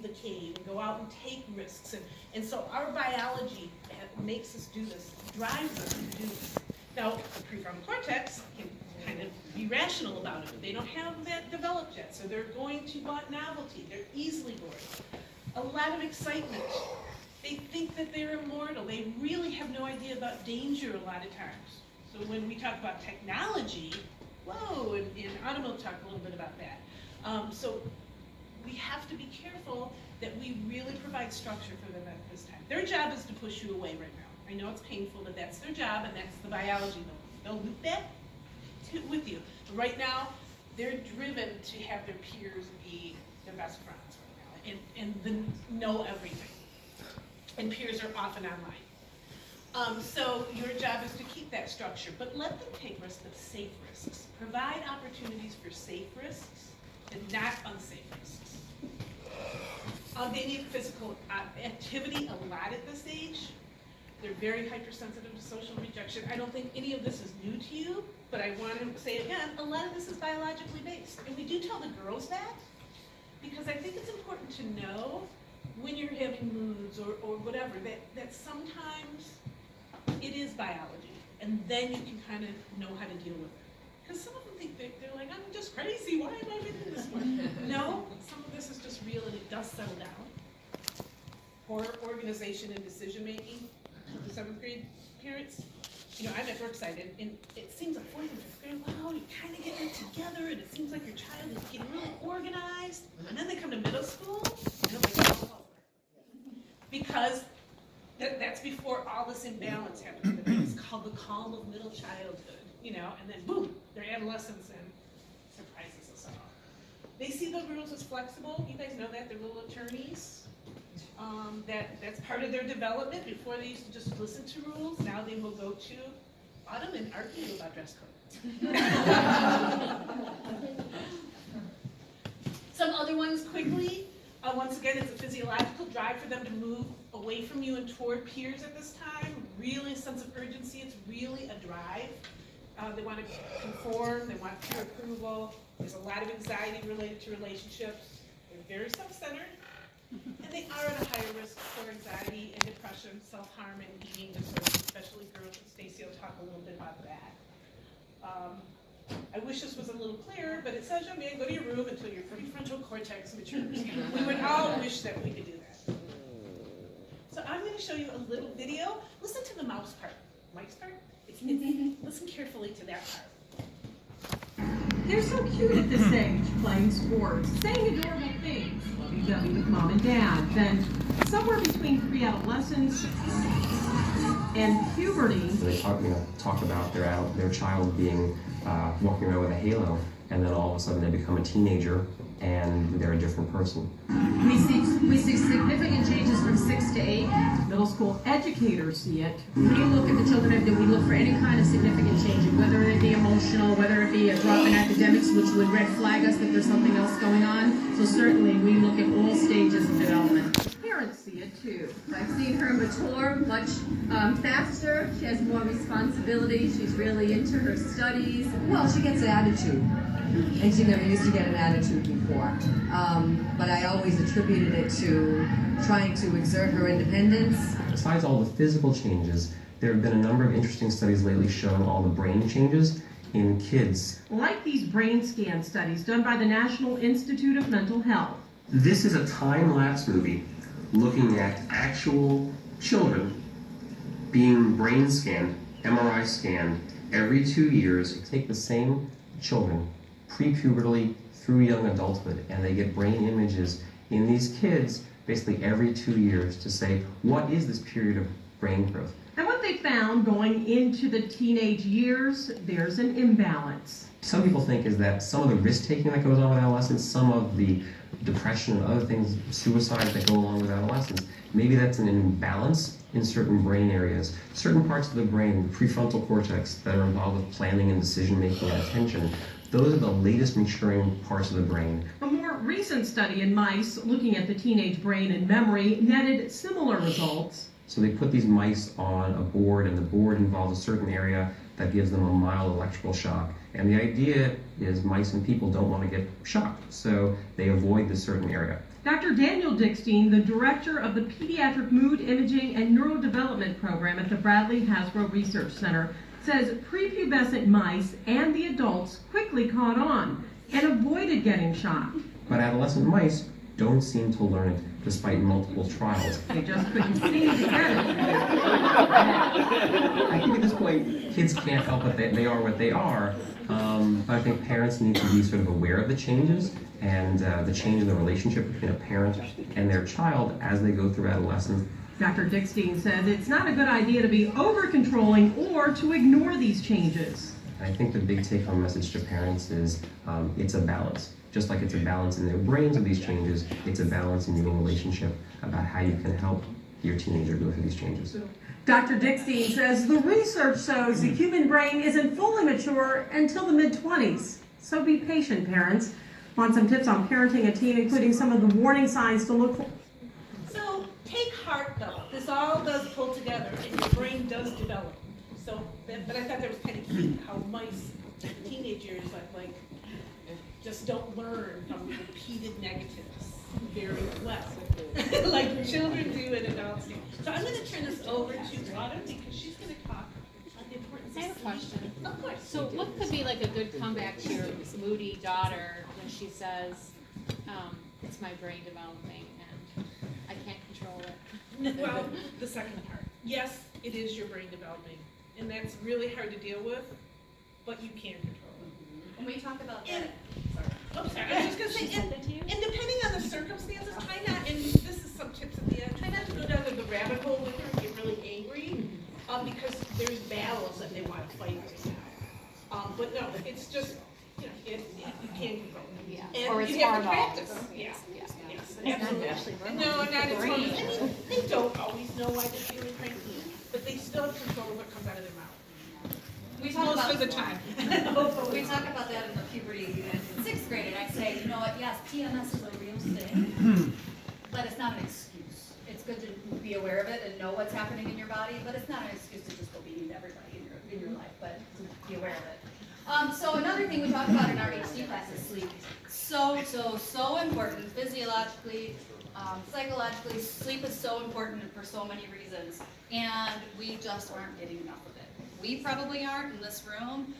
the cave and go out and take risks. And so our biology makes us do this, drives us to do this. Now, the prefrontal cortex can kind of be rational about it, but they don't have that developed yet. So they're going to want novelty. They're easily bored. A lot of excitement. They think that they're immortal. They really have no idea about danger a lot of times. So when we talk about technology, whoa, and Autumn will talk a little bit about that. So we have to be careful that we really provide structure for them at this time. Their job is to push you away right now. I know it's painful, but that's their job, and that's the biology. They'll loop that with you. But right now, they're driven to have their peers be their best friends right now, and know everything. And peers are often online. So your job is to keep that structure, but let them take risks, but safe risks. Provide opportunities for safe risks and not unsafe risks. They need physical activity a lot at this age. They're very hypersensitive to social rejection. I don't think any of this is new to you, but I want to say again, a lot of this is biologically based. And we do tell the girls that, because I think it's important to know when you're having moods or whatever, that sometimes it is biology, and then you can kind of know how to deal with it. Because some of them think they're like, I'm just crazy, why am I doing this for? No, some of this is just real, and it does settle down. Poor organization and decision making, the 7th grade parents. You know, I'm at Brookside, and it seems like 4th and 5th grade, wow, you're kind of getting it together, and it seems like your child is getting really organized. And then they come to middle school, and they're like, all over. Because that's before all this imbalance happens. It's called the calm of middle childhood, you know, and then boom, their adolescence and surprises us all. They see the rules as flexible. You guys know that, they're little attorneys. That's part of their development. Before they used to just listen to rules. Now they will go to Autumn and argue about dress code. Some other ones quickly. Once again, it's a physiological drive for them to move away from you and toward peers at this time. Really a sense of urgency. It's really a drive. They want to conform. They want peer approval. There's a lot of anxiety related to relationships. They're very self-centered. And they are at a higher risk for anxiety and depression, self-harm, and eating disorders, especially girls. And Stacy will talk a little bit about that. I wish this was a little clearer, but it says, young man, go to your room until your prefrontal cortex matures. We would all wish that we could do that. So I'm going to show you a little video. Listen to the mouse part. Mike's part? Listen carefully to that part. They're so cute at this age, playing sports, saying adorable things, lovey-dovey with mom and dad. Then, somewhere between pre-adolescence and puberty, they talk about their child being walking around with a halo, and then all of a sudden they become a teenager and they're a different person. We see significant changes from 6 to 8. middle school educators see it. When you look at the children, we look for any kind of significant change, whether it be emotional, whether it be a drop in academics, which would red flag us that there's something else going on. So certainly we look at all stages of development. Parents see it too. I've seen her mature much faster. She has more responsibility. She's really into her studies. Well, she gets an attitude, and she never used to get an attitude before. But I always attributed it to trying to exert her independence. Besides all the physical changes, there have been a number of interesting studies lately showing all the brain changes in kids. Like these brain scan studies done by the National Institute of Mental Health. This is a time-lapse movie looking at actual children being brain scanned, MRI scanned, every 2 years. Take the same children, pre-pubertally through young adulthood, and they get brain images in these kids basically every 2 years to say, what is this period of brain growth? And what they found going into the teenage years, there's an imbalance. Some people think is that some of the risk-taking that goes on with adolescence, some of the depression and other things, suicide that go along with adolescence, maybe that's an imbalance in certain brain areas. Certain parts of the brain, the prefrontal cortex, that are involved with planning and decision-making and attention, those are the latest maturing parts of the brain. A more recent study in mice looking at the teenage brain and memory netted similar results. So they put these mice on a board, and the board involves a certain area that gives them a mild electrical shock. And the idea is mice and people don't want to get shocked, so they avoid this certain area. Dr. Daniel Dickstein, the director of the Pediatric Mood Imaging and Neurodevelopment Program at the Bradley Hasbro Research Center, says prepubescent mice and the adults quickly caught on and avoided getting shot. But adolescent mice don't seem to learn it despite multiple trials. They just couldn't seem to get it. I think at this point, kids can't help it. They are what they are. But I think parents need to be sort of aware of the changes and the change in the relationship between a parent and their child as they go through adolescence. Dr. Dickstein says it's not a good idea to be over-controlling or to ignore these changes. And I think the big take-home message to parents is it's a balance. Just like it's a balance in their brains of these changes, it's a balance in your relationship about how you can help your teenager go through these changes. Dr. Dickstein says the research shows the human brain isn't fully mature until the mid-20s. So be patient, parents. Want some tips on parenting a teen, including some of the warning signs to look for? So take heart though. This all does pull together and your brain does develop. So, but I thought that was kind of cute how mice, teenage years, like just don't learn from repeated negatives very well, like children do and adults do. So I'm going to turn this over to Autumn because she's going to talk on the importance I have a question. Of course. So what could be like a good comeback to your moody daughter when she says, it's my brain developing and I can't control it? Well, the second part. Yes, it is your brain developing, and that's really hard to deal with, but you can control it. When we talk about And, that, oh, sorry, I was just gonna say, and depending on the circumstances, try not, and this is some tips at the end, try not to go down the rabbit hole with her and get really angry, because there's battles that they want to fight right now. But no, it's just, you know, you can control it. Yeah. Or And it's you have to hormones. practice. Yeah, Yeah. yes, absolutely. No, not at all. I mean, they don't always know why they're feeling cranky, but they still have control of what comes out of their mouth. we talk Most about of the time. we talk about that in the puberty in 6th grade, and I say, you know what, yes, PMS is a real thing, but it's not an excuse. It's good to be aware of it and know what's happening in your body, but it's not an excuse to just go beating everybody in your life, but to be aware of it. So another thing we talk about in our HD class is sleep. So important, physiologically, psychologically. Sleep is so important for so many reasons, and we just aren't getting enough of it. We probably aren't in this room.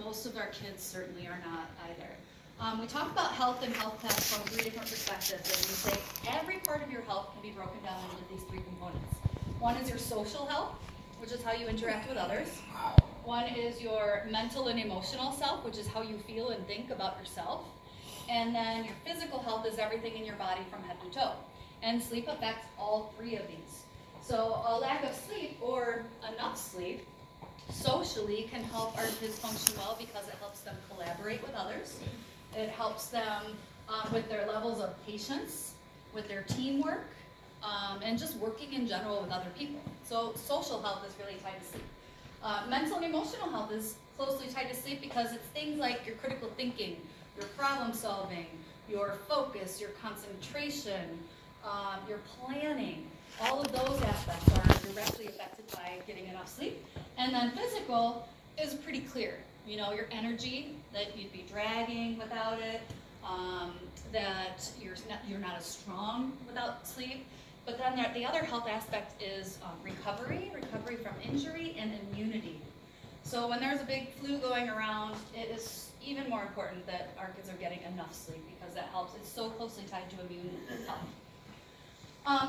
Most of our kids certainly are not either. We talk about health and health tests from 3 different perspectives, and we say every part of your health can be broken down into these 3 components. One is your social health, which is how you interact with others. One is your mental and emotional self, which is how you feel and think about yourself. And then your physical health is everything in your body from head to toe. And sleep affects all 3 of these. So a lack of sleep or enough sleep socially can help our kids function well because it helps them collaborate with others. It helps them with their levels of patience, with their teamwork, and just working in general with other people. So social health is really tied to sleep. Mental and emotional health is closely tied to sleep because it's things like your critical thinking, your problem solving, your focus, your concentration, your planning. All of those aspects are directly affected by getting enough sleep. And then physical is pretty clear. You know, your energy, that you'd be dragging without it, that you're not as strong without sleep. But then the other health aspect is recovery from injury, and immunity. So when there's a big flu going around, it is even more important that our kids are getting enough sleep because that helps. It's so closely tied to immune health.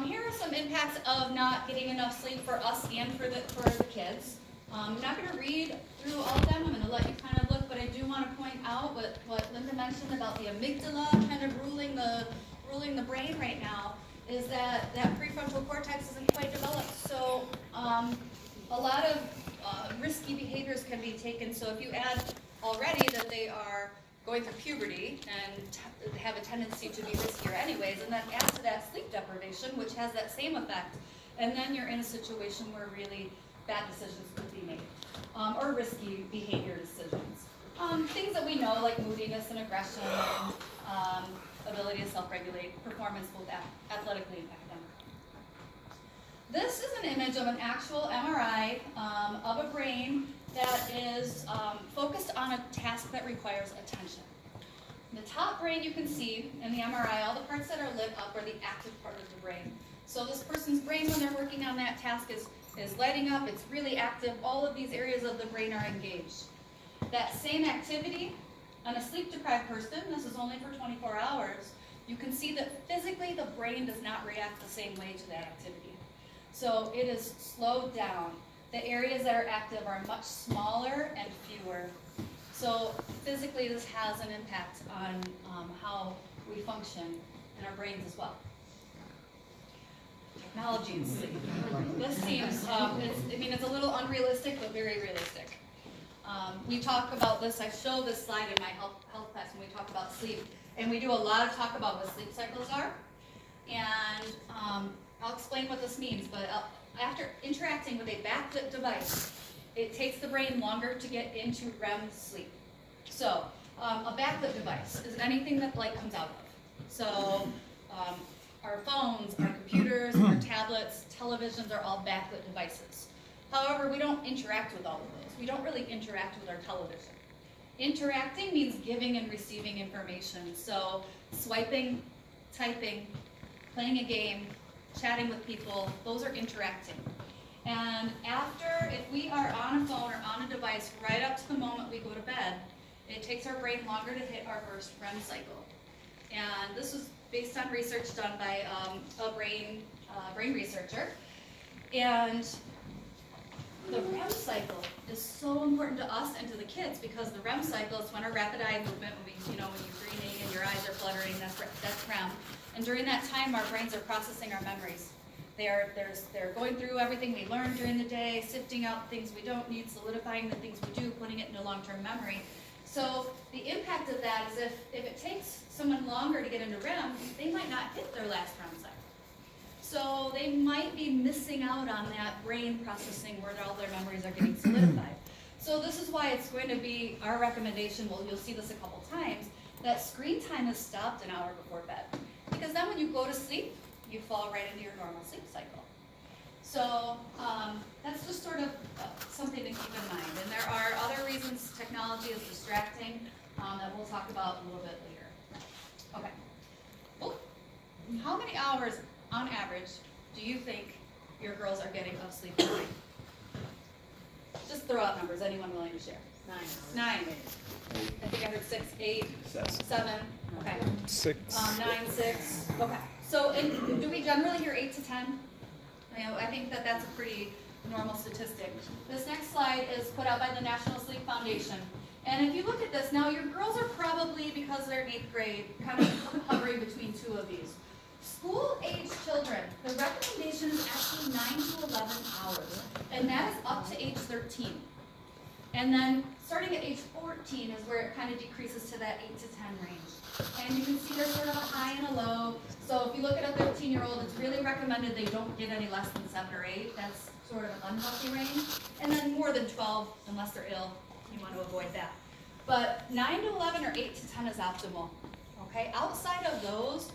Here are some impacts of not getting enough sleep for us and for the kids. I'm not going to read through all of them. I'm going to let you kind of look, but I do want to point out what Linda mentioned about the amygdala kind of ruling the brain right now. Is that prefrontal cortex isn't quite developed. So a lot of risky behaviors can be taken. So if you add already that they are going through puberty and have a tendency to be riskier anyways, and then add to that sleep deprivation, which has that same effect, and then you're in a situation where really bad decisions could be made, or risky behavior decisions. Things that we know, like moodiness and aggression, and ability to self-regulate performance both athletically and academically. This is an image of an actual MRI of a brain that is focused on a task that requires attention. The top brain you can see in the MRI, all the parts that are lit up are the active part of the brain. So this person's brain, when they're working on that task, is lighting up, it's really active, all of these areas of the brain are engaged. That same activity on a sleep-deprived person, this is only for 24 hours, you can see that physically the brain does not react the same way to that activity. So it is slowed down. The areas that are active are much smaller and fewer. So physically this has an impact on how we function in our brains as well. Technology and sleep. This seems, it's a little unrealistic, but very realistic. We talk about this, I show this slide in my health class when we talk about sleep, and we do a lot of talk about what sleep cycles are. And I'll explain what this means, but after interacting with a backlit device, it takes the brain longer to get into REM sleep. So, a backlit device is anything that light comes out of. So, our phones, our computers, our tablets, televisions are all backlit devices. However, we don't interact with all of those. We don't really interact with our television. Interacting means giving and receiving information. So, swiping, typing, playing a game, chatting with people, those are interacting. And after, if we are on a phone or on a device right up to the moment we go to bed, it takes our brain longer to hit our first REM cycle. And this was based on research done by a brain researcher. And the REM cycle is so important to us and to the kids because the REM cycle is when our rapid eye movement, when you're dreaming and your eyes are fluttering, that's REM. And during that time, our brains are processing our memories. They're going through everything we learned during the day, sifting out things we don't need, solidifying the things we do, putting it into long-term memory. So the impact of that is if it takes someone longer to get into REM, they might not hit their last REM cycle. So they might be missing out on that brain processing where all their memories are getting solidified. So this is why it's going to be our recommendation, well, you'll see this a couple times, that screen time is stopped an hour before bed. Because then when you go to sleep, you fall right into your normal sleep cycle. So that's just sort of something to keep in mind. And there are other reasons technology is distracting that we'll talk about a little bit later. Okay. Well, how many hours on average do you think your girls are getting of sleep a night? Just throw out numbers, anyone willing to share? 9 hours. 9. I think I heard 6, 8, 7. Okay. 6. 9, 6. Okay. So, do we generally hear 8 to 10? I think that's a pretty normal statistic. This next slide is put out by the National Sleep Foundation. And if you look at this, now your girls are probably, because they're in 8th grade, kind of hovering between two of these. School-age children, the recommendation is actually 9 to 11 hours. And that is up to age 13. And then starting at age 14 is where it kind of decreases to that 8 to 10 range. And you can see there's sort of a high and a low. So if you look at a 13-year-old, it's really recommended they don't get any less than 7 or 8. That's sort of an unhealthy range. And then more than 12, unless they're ill, you want to avoid that. But 9 to 11 or 8 to 10 is optimal. Okay? Outside of those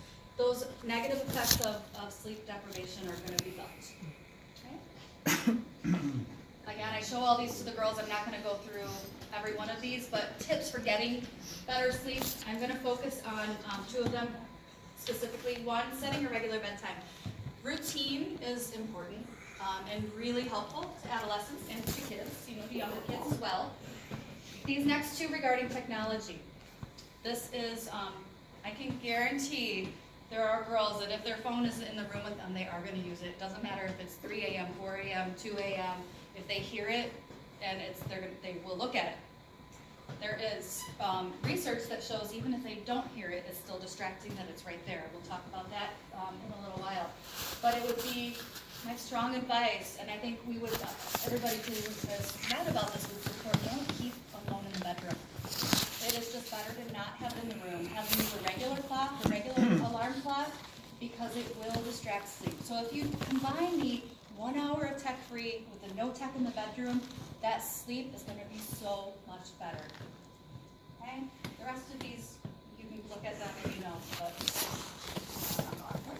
negative effects of sleep deprivation are going to be felt. Okay? Again, I show all these to the girls. I'm not going to go through every one of these, but tips for getting better sleep. I'm going to focus on 2 of them specifically. One, setting a regular bedtime. Routine is important and really helpful to adolescents and to kids, to younger kids as well. These next 2 regarding technology. This is, I can guarantee there are girls that if their phone is in the room with them, they are going to use it. It doesn't matter if it's 3 a.m., 4 a.m., 2 a.m. If they hear it, and they will look at it. There is research that shows even if they don't hear it, it's still distracting that it's right there. We'll talk about that in a little while. But it would be my strong advice, and I think we would, everybody who is mad about this would support, don't keep a phone in the bedroom. It is just better to not have it in the room. Have them use a regular clock, a regular alarm clock, because it will distract sleep. So if you combine the 1 hour of tech-free with the no tech in the bedroom, that sleep is going to be so much better. Okay? The rest of these, you can look at them and you know, but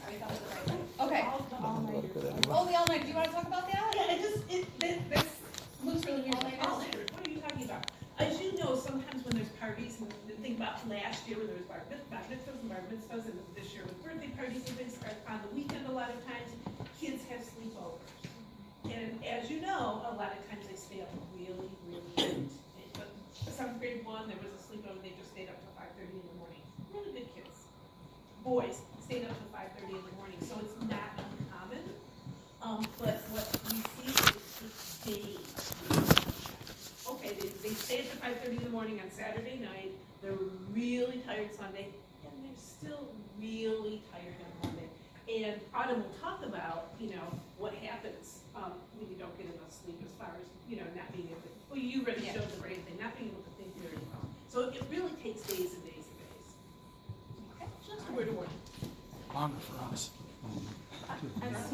are you done with the right one? Okay. Oh, the all-night. Do you want to talk about that? Yeah, this looks really weird. All-nighters. What are you talking about? As you know, sometimes when there's parties, and think about last year when there was on the weekend, a lot of times, kids have sleepovers. And as you know, a lot of times they stay up really, really late. But seventh grade one, there was a sleepover, they just stayed up till 5:30 in the morning. Really good kids. Boys stayed up till 5:30 in the morning, so it's not uncommon. But what we see is days. Okay, they stay up till 5:30 in the morning on Saturday night, they're really tired Sunday, and they're still really tired on Monday. And Autumn will talk about, what happens when you don't get enough sleep as far as, not being able to, well, you already showed the brain thing, not being able to think very well. So it really takes days and days and days. Okay, just a word of warning. Longer for us.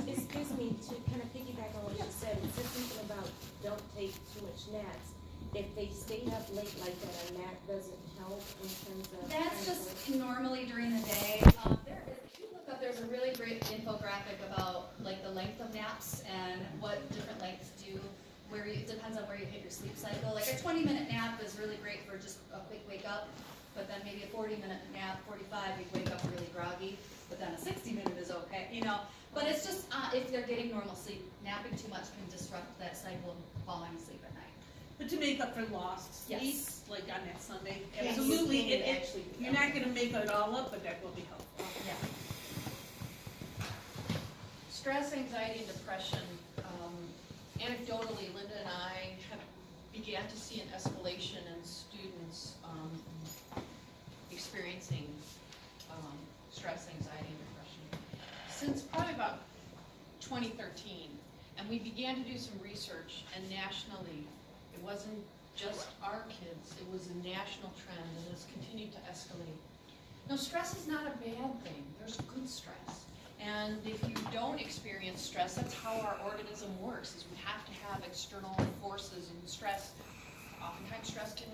Excuse me, to kind of piggyback on what you said, it said something about don't take too much naps. If they stay up late like that, a nap doesn't help in terms of. That's just normally during the day. If you look up, there's a really great infographic about like the length of naps and what different lengths do. It depends on where you hit your sleep cycle. Like a 20-minute nap is really great for just a quick wake up, but then maybe a 40-minute nap, 45, you wake up really groggy. But then a 60-minute is okay, But it's just if they're getting normal sleep, napping too much can disrupt that cycle of falling asleep at night. But to make up for lost sleep, Yes. like on that Sunday, Yes. absolutely, Yes. you're not gonna make it all up, but that will be helpful. Yeah. Stress, anxiety, and depression. Anecdotally, Linda and I have began to see an escalation in students experiencing stress, anxiety, and depression since probably about 2013. And we began to do some research, and nationally, it wasn't just our kids, it was a national trend, and it's continued to escalate. Now, stress is not a bad thing. There's good stress. And if you don't experience stress, that's how our organism works, is we have to have external forces and stress. Oftentimes stress can,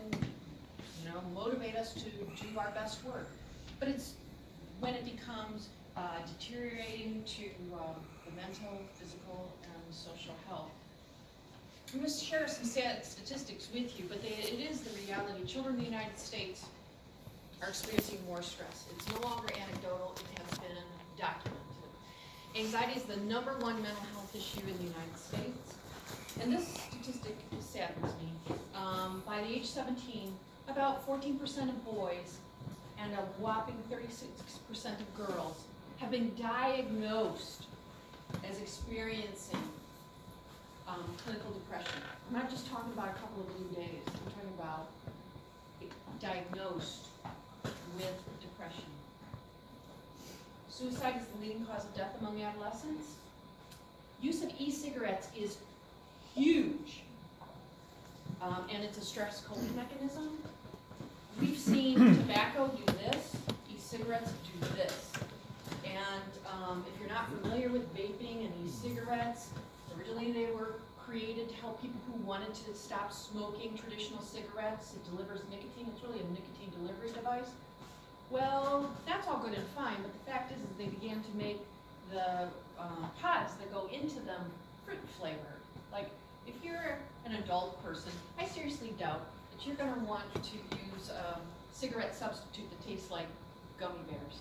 motivate us to do our best work. But it's when it becomes deteriorating to the mental, physical, and social health. I'm going to share some sad statistics with you, but it is the reality. Children in the United States are experiencing more stress. It's no longer anecdotal, it has been documented. Anxiety is the #1 mental health issue in the United States. And this statistic saddens me. By the age 17, about 14% of boys and a whopping 36% of girls have been diagnosed as experiencing clinical depression. I'm not just talking about a couple of blue days. I'm talking about diagnosed with depression. Suicide is the leading cause of death among adolescents. Use of e-cigarettes is huge, and it's a stress coping mechanism. We've seen tobacco do this, e-cigarettes do this. And if you're not familiar with vaping and e-cigarettes, originally they were created to help people who wanted to stop smoking traditional cigarettes. It delivers nicotine. It's really a nicotine delivery device. Well, that's all good and fine, but the fact is they began to make the pods that go into them fruit flavored. Like, if you're an adult person, I seriously doubt that you're going to want to use a cigarette substitute that tastes like gummy bears.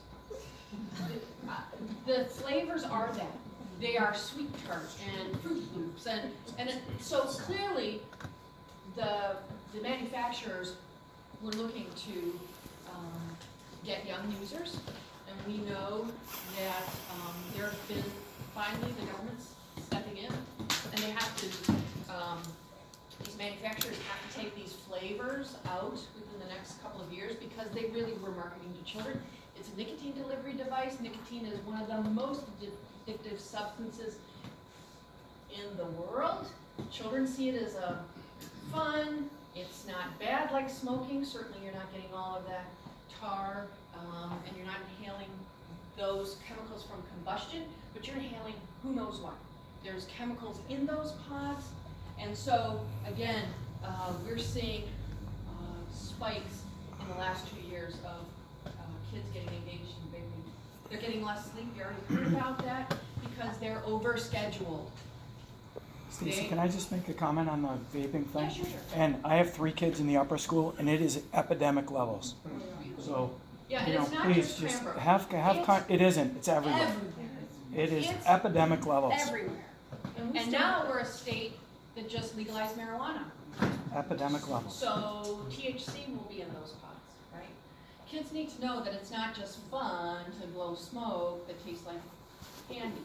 The flavors are that. They are sweet tarts and Fruit Loops, so clearly the manufacturers were looking to get young users, and we know that there have been finally the government's stepping in, and they have to. These manufacturers have to take these flavors out within the next couple of years because they really were marketing to children. It's a nicotine delivery device. Nicotine is one of the most addictive substances in the world. Children see it as a fun. It's not bad like smoking. Certainly you're not getting all of that tar, and you're not inhaling those chemicals from combustion, but you're inhaling who knows what. There's chemicals in those pods, and so again, we're seeing spikes in the last 2 years of kids getting engaged in vaping. They're getting less sleep. You already heard about that because they're overscheduled. Stacey, can I just make a comment on the vaping thing? Yeah, sure. And I have 3 kids in the upper school, and it is epidemic levels. So, Yeah, you and know, it's not please just Cranbrook. it isn't. It's everywhere. Everywhere. It is It's epidemic levels. everywhere. And now we're a state that just legalized marijuana. Epidemic levels. So THC will be in those pots, right? Kids need to know that it's not just fun to blow smoke that tastes like candy.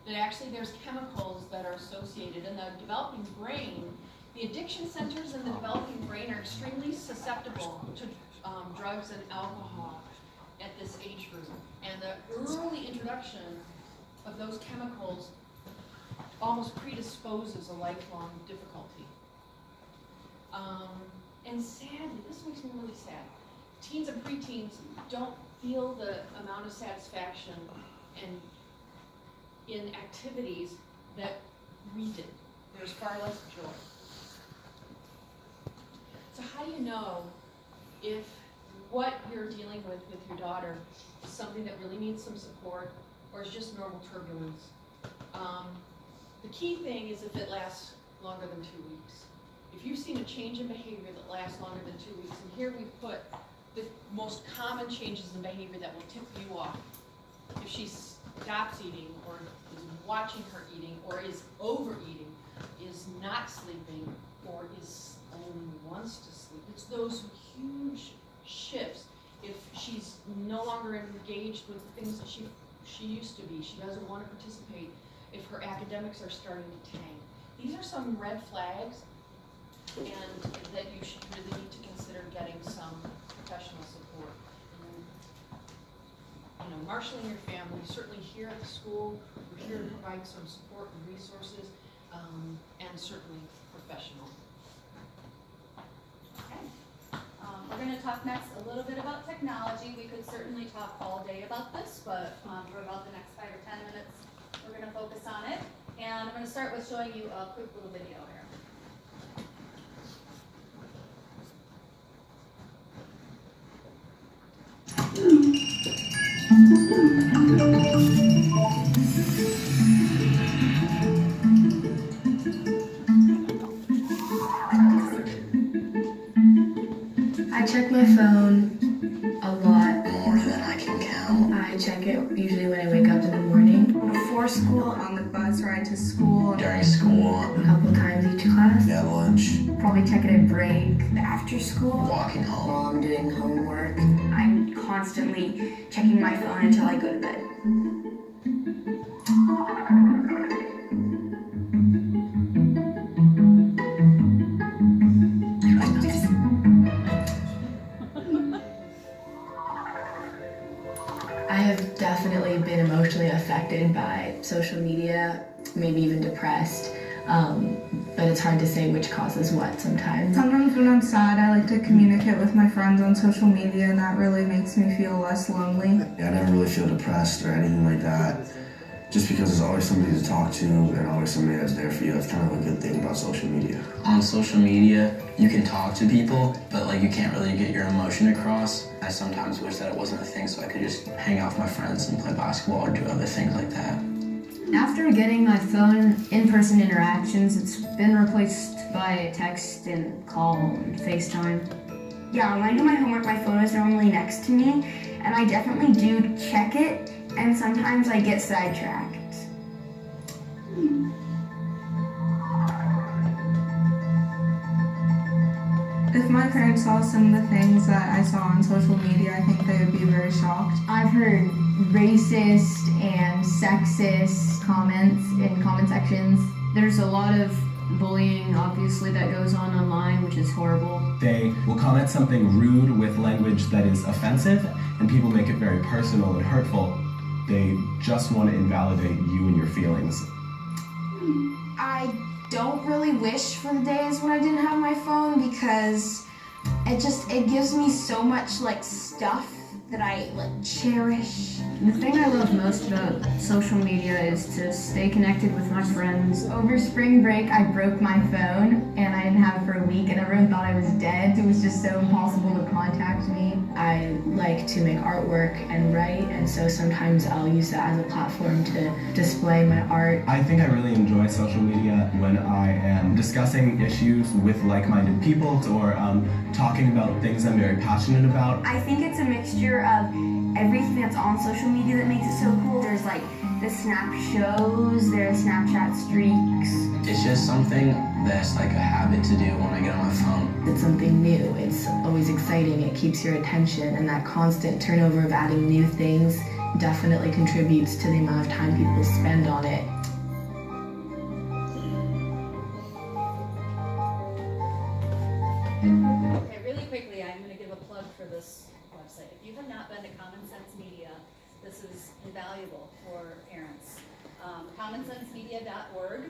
That actually there's chemicals that are associated in the developing brain. The addiction centers in the developing brain are extremely susceptible to drugs and alcohol at this age group. And the early introduction of those chemicals almost predisposes a lifelong difficulty. And sadly, this makes me really sad. Teens and preteens don't feel the amount of satisfaction in activities that we did. There's far less joy. So how do you know if what you're dealing with your daughter is something that really needs some support or is just normal turbulence? The key thing is if it lasts longer than 2 weeks. If you've seen a change in behavior that lasts longer than 2 weeks, and here we've put the most common changes in behavior that will tip you off. If she stops eating, or is watching her eating, or is overeating, is not sleeping, or is only wants to sleep. It's those huge shifts. If she's no longer engaged with things that she used to be, she doesn't want to participate, if her academics are starting to tank. These are some red flags, and that you should really need to consider getting some professional support. And, marshaling your family, certainly here at the school, we're here to provide some support and resources, and certainly professional. Okay. We're going to talk next a little bit about technology. We could certainly talk all day about this, but for about the next 5 or 10 minutes, we're going to focus on it. And I'm going to start with showing you a quick little video here. I check my phone a lot. More than I can count. I check it usually when I wake up in the morning. Before school, on the bus ride to school. During school. A couple times each class. At lunch. Probably check it at break. After school. Walking home. While I'm doing homework. I'm constantly checking my phone until I go to bed. I have definitely been emotionally affected by social media, maybe even depressed, but it's hard to say which causes what sometimes. Sometimes when I'm sad, I like to communicate with my friends on social media, and that really makes me feel less lonely. Yeah, I never really feel depressed or anything like that. Just because there's always somebody to talk to and always somebody that's there for you. That's kind of a good thing about social media. On social media, you can talk to people, but you can't really get your emotion across. I sometimes wish that it wasn't a thing so I could just hang out with my friends and play basketball or do other things like that. After getting my phone, in-person interactions, it's been replaced by text and call and FaceTime. Yeah, when I do my homework, my phone is normally next to me, and I definitely do check it, and sometimes I get sidetracked. If my parents saw some of the things that I saw on social media, I think they would be very shocked. I've heard racist and sexist comments in comment sections. There's a lot of bullying, obviously, that goes on online, which is horrible. They will comment something rude with language that is offensive, and people make it very personal and hurtful. They just want to invalidate you and your feelings. I don't really wish for the days when I didn't have my phone because it gives me so much stuff that I cherish. The thing I love most about social media is to stay connected with my friends. Over spring break, I broke my phone and I didn't have it for a week and everyone thought I was dead. It was just so impossible to contact me. I like to make artwork and write, and so sometimes I'll use that as a platform to display my art. I think I really enjoy social media when I am discussing issues with like-minded people or talking about things I'm very passionate about. I think it's a mixture of everything that's on social media that makes it so cool. There's the Snap shows, their Snapchat streaks. It's just something that's like a habit to do when I get on my phone. It's something new. It's always exciting. It keeps your attention, and that constant turnover of adding new things definitely contributes to the amount of time people spend on it. Okay, really quickly, I'm gonna give a plug for this website. If you have not been to Common Sense Media, this is invaluable for parents. CommonSenseMedia.org,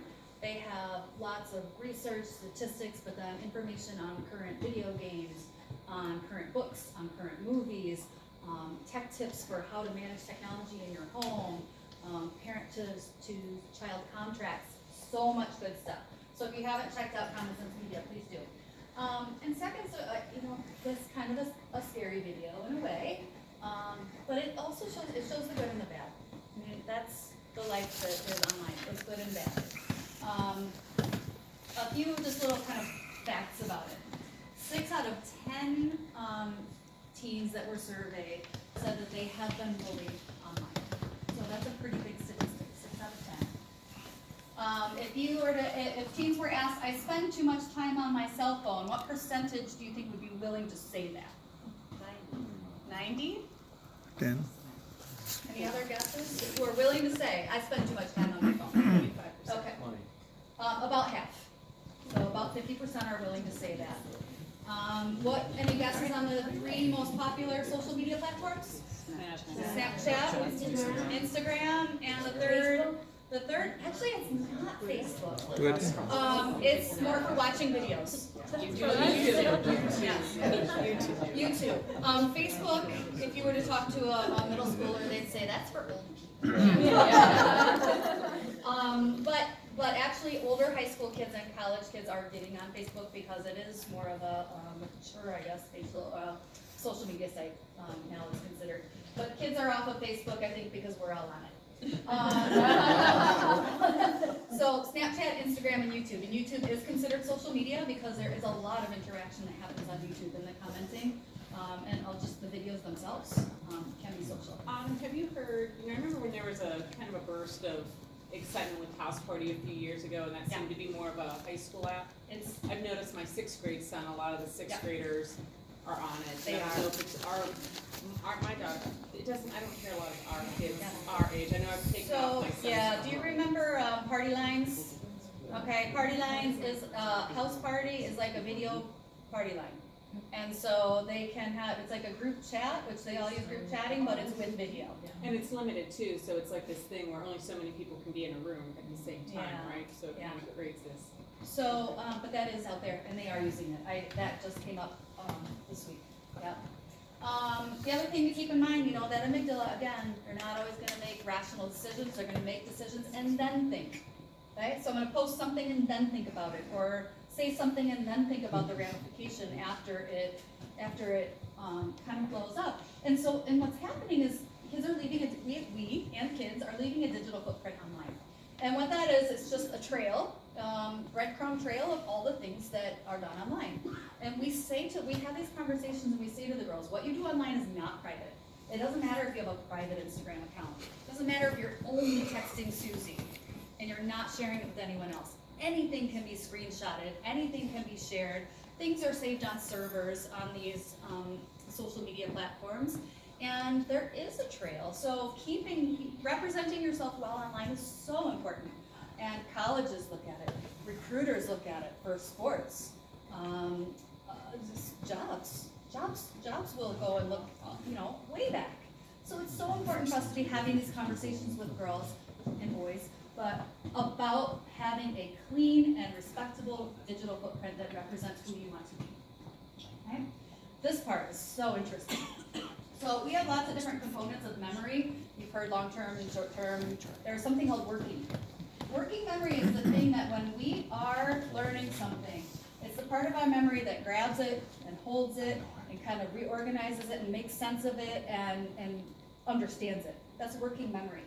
they have lots of research, statistics, but then information on current video games, on current books, on current movies, tech tips for how to manage technology in your home, parent to child contracts, so much good stuff. So if you haven't checked out Common Sense Media, please do. And second, so, this kind of a scary video in a way, but it also shows the good and the bad. I mean, that's the life that is online. It's good and bad. A few just little kind of facts about it. 6 out of 10 teens that were surveyed said that they have been bullied online. So that's a pretty big statistic, 6 out of 10. If teens were asked, I spend too much time on my cell phone, what percentage do you think would be willing to say that? 90? 10. Any other guesses? Who are willing to say, I spend too much time on my phone? 25%. Okay. About half. So about 50% are willing to say that. Any guesses on the 3 most popular social media platforms? Snapchat, Instagram, and the third, actually it's not Facebook. Good. It's more for watching videos. YouTube. Facebook, if you were to talk to a middle schooler, they'd say that's for old people. But actually older high school kids and college kids are getting on Facebook because it is more of a mature, I guess, social media site now it's considered. But kids are off of Facebook, I think, because we're all on it. So Snapchat, Instagram, and YouTube. And YouTube is considered social media because there is a lot of interaction that happens on YouTube in the commenting, and just the videos themselves can be social. Have you heard, I remember when there was a kind of a burst of excitement with House Party a few years ago, and that seemed to be more of a high school app. I've noticed my 6th grade son, a lot of the 6th graders are on it. They I don't know if it's my daughter, I don't hear a lot of our kids our age. I know I've taken off my son's do you remember Party Lines? Okay, Party Lines is, House Party is like a video party line. And so they can have, it's like a group chat, which they all use group chatting, but it's with video. And it's limited too, so it's like this thing where only so many people can be in a room at the same time, right? So it kind of creates this. So, but that is out there, and they are using it. That just came up this week. Yeah. The other thing to keep in mind, that amygdala, again, they're not always going to make rational decisions. They're going to make decisions and then think. Right? So I'm going to post something and then think about it, or say something and then think about the ramification after it kind of blows up. And what's happening is kids are leaving we and kids are leaving a digital footprint online. And what that is, it's just a trail, breadcrumb trail of all the things that are done online. And we have these conversations and we say to the girls, what you do online is not private. It doesn't matter if you have a private Instagram account. It doesn't matter if you're only texting Susie and you're not sharing it with anyone else. Anything can be screenshotted, anything can be shared. Things are saved on servers on these social media platforms. And there is a trail. So representing yourself well online is so important. And colleges look at it, recruiters look at it for sports, jobs will go and look, way back. So it's so important for us to be having these conversations with girls and boys, but about having a clean and respectable digital footprint that represents who you want to be. Okay? This part is so interesting. So we have lots of different components of memory. You've heard long-term and short-term. There's something called working. Working memory is the thing that when we are learning something, it's the part of our memory that grabs it and holds it and kind of reorganizes it and makes sense of it and understands it. That's working memory.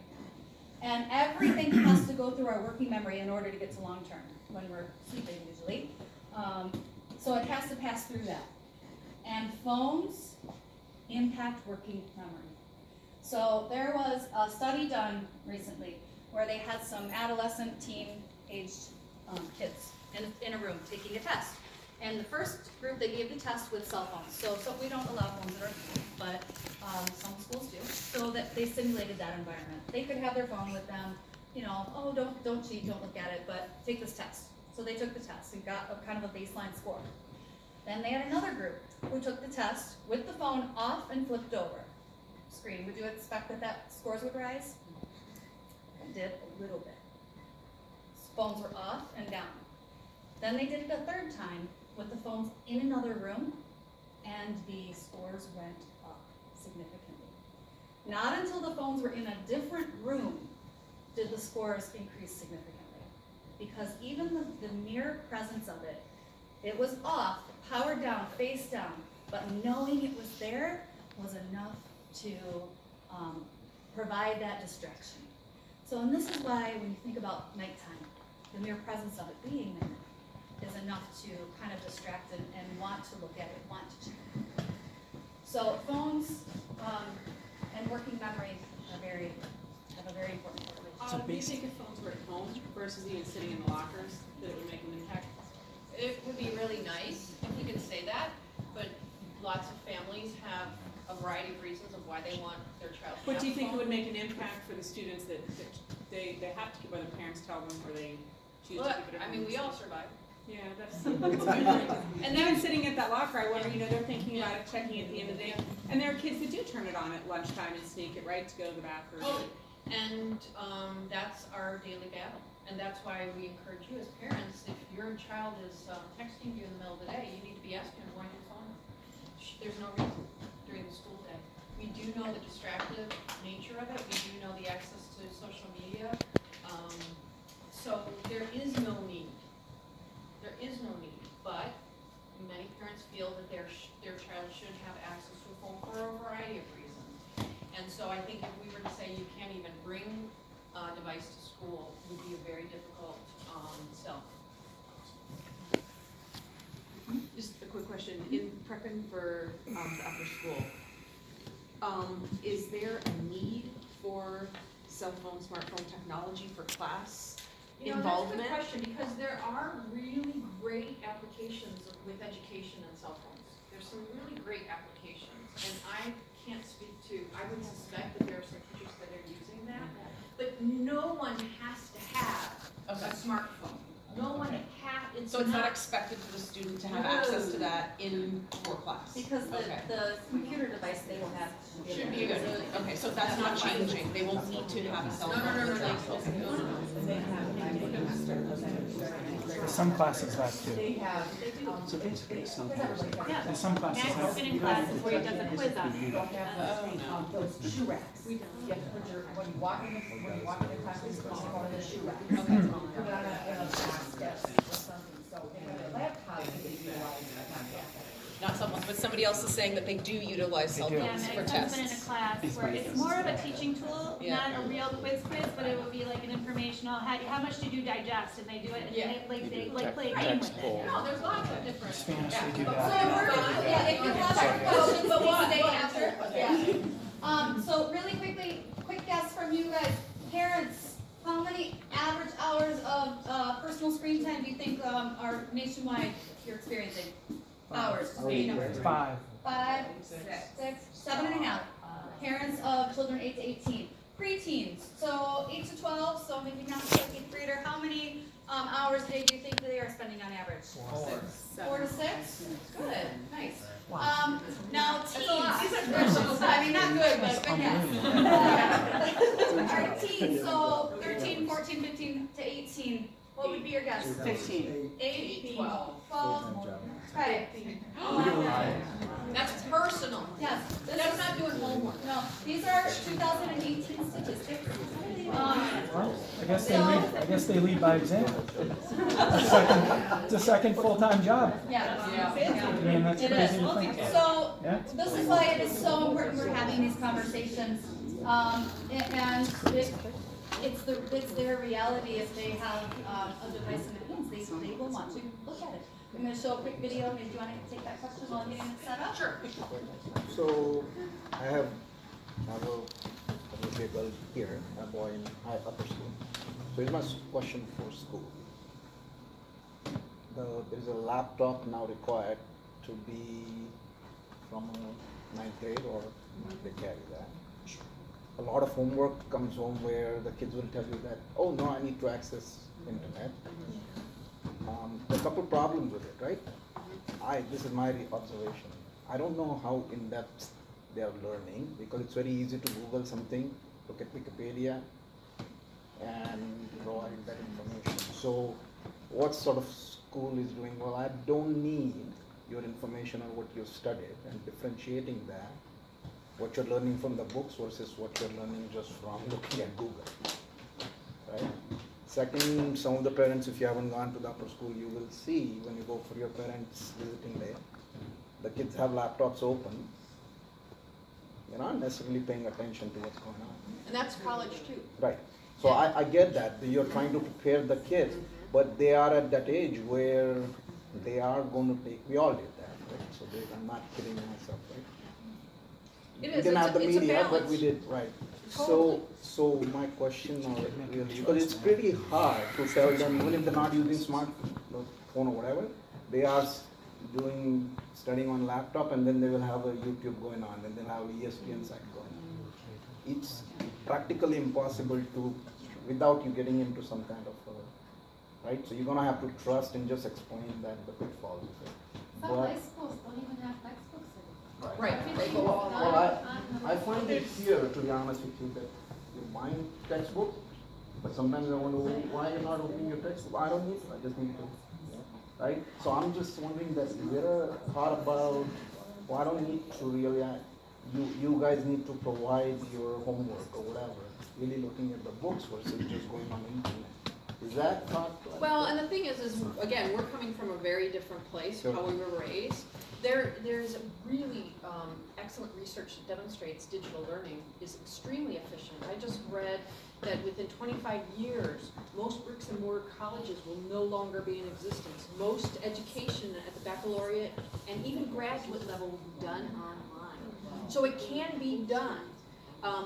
And everything has to go through our working memory in order to get to long-term when we're sleeping usually. So it has to pass through that. And phones impact working memory. So there was a study done recently where they had some adolescent, teen-aged kids in a room taking a test. And the first group, they gave the test with cell phones. So we don't allow phones in our school, but some schools do. So that they simulated that environment. They could have their phone with them, you know, oh, don't cheat, don't look at it, but take this test. So they took the test and got a kind of a baseline score. Then they had another group who took the test with the phone off and flipped over. Screen, would you expect that scores would rise? It did a little bit. Phones were off and down. Then they did it a third time with the phones in another room, and the scores went up significantly. Not until the phones were in a different room did the scores increase significantly. Because even the mere presence of it, it was off, powered down, face down, but knowing it was there was enough to provide that distraction. So, and this is why when you think about nighttime, the mere presence of it being there is enough to kind of distract and want to look at it, want to check. So phones and working memory have a very important correlation. Do you think if phones were at home versus even sitting in the lockers, that it would make an impact? It would be really nice if we could say that, but lots of families have a variety of reasons of why they want their child to But have do you a think it phone. would make an impact for the students that they have to keep, whether parents tell them or they choose Well, to keep it at I mean, home? we all survive. Yeah, that's and even sitting at that locker, I wonder, you know, they're thinking about it, checking at the end of the day. And there are kids that do turn it on at lunchtime and sneak it, right, to go to the bathroom. Totally. And that's our daily battle. And that's why we encourage you as parents, if your child is texting you in the middle of the day, you need to be asking them, why your phone? There's no reason during the school day. We do know the distractive nature of it. We do know the access to social media. So there is no need. There is no need. But many parents feel that their child should have access to a phone for a variety of reasons. And so I think if we were to say you can't even bring a device to school, it would be a very difficult sell. Just a quick question, in prepping for the upper school, is there a need for cell phone, smartphone technology for class involvement? That's a good question, because there are really great applications with education and cell phones. There's some really great applications, and I can't speak to, I would suspect that there are some teachers that are using that, but no one has to have a smartphone. No one So it's not expected for the student to have access to that for class? Because the computer device they will have Should be good. Okay, so that's not changing. They won't need to have a cell phone. For some classes that too. So basically, some courses. Yeah. And some classes Max have. been in classes where he does a quiz on it. Those shoe racks. You have to put your, when you walk in the class, you put one of the shoe racks. Put it on a basket or something, so they have a laptop that they utilize. Not someone, but somebody else is saying that they do utilize cell Yeah, phones for Max has been in a tests. class where it's more of a teaching tool, Yeah. not a real quiz, but it would be like an informational, how much did you digest, and they do it, and they play a game with it. No, there's lots of different. Spanish, they do So that. yeah, if you have questions, please stay answer. Yeah. So really quick guess from you guys, parents, how many average hours of personal screen time do you think are nationwide you're experiencing? Hours, just give me a number. 5. 5, 6, 7.5. Parents of children 8 to 18. Preteens, so 8 to 12, so maybe not like 8th grader. How many hours a day do you think they are spending on average? 4 to 6? Good, nice. Now teens, I mean not good, but good guess. Alright, teens, so 13, 14, 15 to 18. What would be your guess? 15. 8, 12. Okay. That's personal. Yes. That's not doing homework. No, these are 2018 statistics. Well, I guess they lead by example. It's a second full-time job. Yeah. I mean, that's It crazy is. to think of. So, Yeah. this is why it is so important we're having these conversations. And it's their reality if they have a device in their hands, they will want to look at it. I'm going to show a quick video. Maybe do you want to take that question while I'm getting it set up? Sure. So I have I will be a girl here, a boy in upper school. So here's my question for school. There is a laptop now required to be from 9th grade, or they carry that. A lot of homework comes home where the kids will tell you that, oh no, I need to access internet. There are a couple problems with it, right? This is my observation. I don't know how in depth they are learning, because it's very easy to Google something, look at Wikipedia, and provide that information. So what sort of school is doing? Well, I don't need your information on what you studied, and differentiating that, what you're learning from the books versus what you're learning just from looking at Google, right? Second, some of the parents, if you haven't gone to the upper school, you will see when you go for your parents visiting day, the kids have laptops open. You're not necessarily paying attention to what's going on. And that's college too. Right. So I get that. You're trying to prepare the kids, but they are at that age where they are going to take, we all did that, right? So I'm not kidding myself, right? It We is, didn't have the it's a media, but balance. we did, right. Totally. So my question, really, because it's pretty hard to tell them, even if they're not using smartphone or whatever, they are studying on laptop, and then they will have a YouTube going on, and they'll have ESPN site going on. It's practically impossible to, without you getting into some kind of, right? So you're gonna have to trust and just explain that the pitfalls of it. Some high schools don't even have textbooks anymore. Right, they go all Well, I find it here, to be honest with you, that you mind textbook, but sometimes I wonder why you're not opening your textbook. I don't need to, I just need to, right? So I'm just wondering that, is there a thought about, well, I don't need to really, you guys need to provide your homework or whatever, really looking at the books versus just going on the internet. Is that thought? Well, and the thing is again, we're coming from a very different place, Sure. how we were raised. There's really excellent research that demonstrates digital learning is extremely efficient. I just read that within 25 years, most bricks and mortar colleges will no longer be in existence. Most education at the baccalaureate and even graduate level will be done online. So it can be done.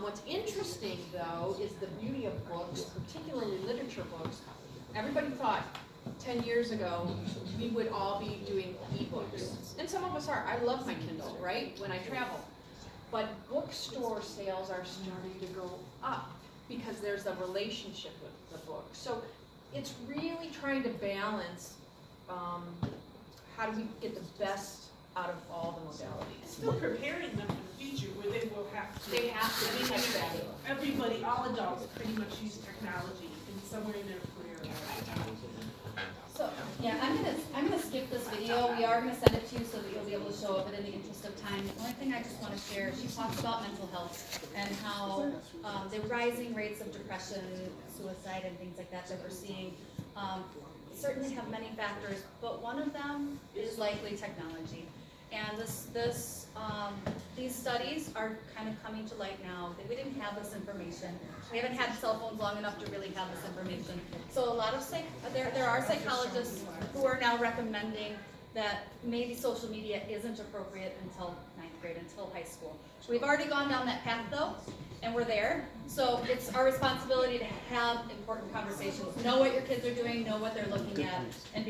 What's interesting, though, is the beauty of books, particularly literature books. Everybody thought 10 years ago we would all be doing e-books. And some of us are. I love my Kindle, right, when I travel. But bookstore sales are starting to go up because there's a relationship with the book. So it's really trying to balance how do we get the best out of all the modalities. Still preparing them for the future where they will have to. They have to be tech savvy. Everybody, all adults pretty much use technology in somewhere in their career. So, yeah, I'm gonna skip this video. We are gonna send it to you so that you'll be able to show up, but in the interest of time, the only thing I just wanna share, she talks about mental health and how, the rising rates of depression, suicide, and things like that we're seeing, certainly have many factors, but one of them is likely technology. And these studies are kind of coming to light now. We didn't have this information. We haven't had cell phones long enough to really have this information. So a lot of there are psychologists who are now recommending that maybe social media isn't appropriate until 9th grade, until high school. We've already gone down that path though, and we're there. So it's our responsibility to have important conversations. Know what your kids are doing, know what they're looking at, and be